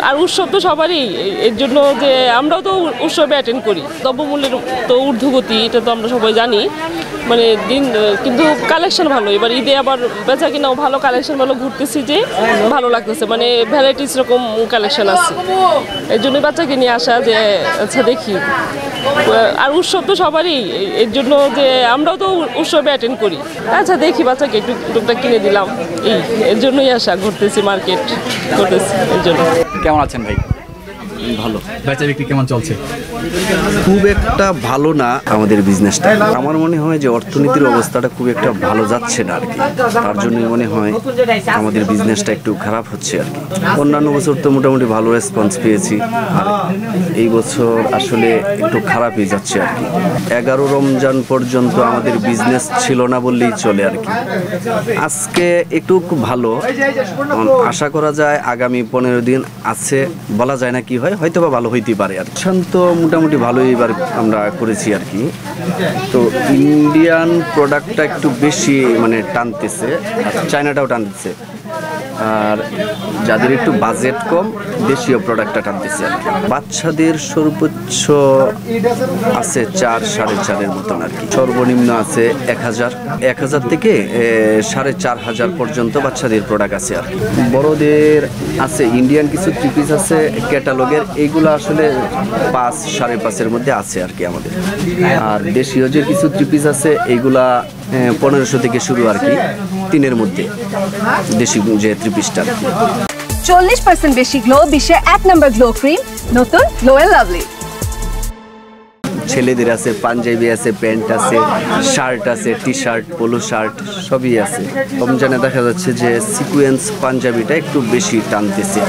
আর উৎসব তো সবারই, এর জন্য যে আমরাও তো উৎসবে অ্যাটেন্ড করি। দ্রব্যমূল্যের তো ঊর্ধ্বগতি, এটা তো আমরা সবাই জানি। মানে কিন্তু কালেকশন ভালো, এবার ঈদে আবার বেচা কিনাও ভালো, কালেকশন ভালো, ঘুরতেছি যে ভালো লাগতেছে, মানে ভ্যারাইটিস রকম কালেকশন আছে। এর জন্য বাচ্চাকে নিয়ে আসা যে আচ্ছা দেখি। আর উৎসব তো সবারই, এর জন্য যে আমরাও তো উৎসবে অ্যাটেন্ড করি। আচ্ছা দেখি, বাচ্চাকে একটু টুকটাক কিনে দিলাম, এর জন্যই আসা, ঘুরতেছি, মার্কেট করতেছি এর জন্য। কেমন আছেন ভাই? ভালো। বেচা বিক্রি কেমন চলছে? খুব একটা ভালো না আমাদের বিজনেসটা। আমার মনে হয় যে অর্থনীতির অবস্থাটা খুব একটা ভালো যাচ্ছে না আর কি, তার জন্য মনে হয় আমাদের বিজনেসটা একটু খারাপ হচ্ছে আর কি। অন্যান্য বছর তো মোটামুটি ভালো রেসপন্স পেয়েছি, আর এই বছর আসলে একটু খারাপই যাচ্ছে আর কি। 11 রমজান পর্যন্ত আমাদের বিজনেস ছিল না বললেই চলে আর কি। আজকে একটু ভালো, আশা করা যায় আগামী 15 দিন আছে, বলা যায় না কি হয়, হয়তো বা ভালো হইতে পারে আর। শান্ত মোটামুটি ভালোই এবার আমরা করেছি আর কি। তো ইন্ডিয়ান প্রোডাক্টটা একটু বেশি মানে টানতেছে, আর চায়নাটাও টানতেছে, আর যাদের একটু বাজেট কম দেশীয় প্রোডাক্টটা টানতেছে আর কি। বাচ্চাদের সর্বোচ্চ আছে 4-4.5 মতন আর কি, সর্বনিম্ন আছে 1000 থেকে 4500 পর্যন্ত বাচ্চাদের প্রোডাক্ট আছে আর কি। বড়দের আছে ইন্ডিয়ান কিছু 3 পিস আছে ক্যাটালগের, এইগুলো আসলে 5-5.5 মধ্যে আছে আর কি আমাদের। আর দেশীয় যে কিছু 3 পিস আছে এইগুলা 1500 থেকে শুরু আর কি, 3-এর মধ্যে দেশি যে 3 পিসটা। 40% বেশি গ্লো, বিশ্বের 1 নম্বর গ্লো ক্রিম, নতুন গ্লো এন্ড লাভলি। ছেলেদের আছে পাঞ্জাবি আছে, প্যান্ট আছে, শার্ট আছে, টি শার্ট, পোলো শার্ট সবই আছে। রমজানে দেখা যাচ্ছে যে সিকোয়েন্স পাঞ্জাবিটা একটু বেশি টানতেছে।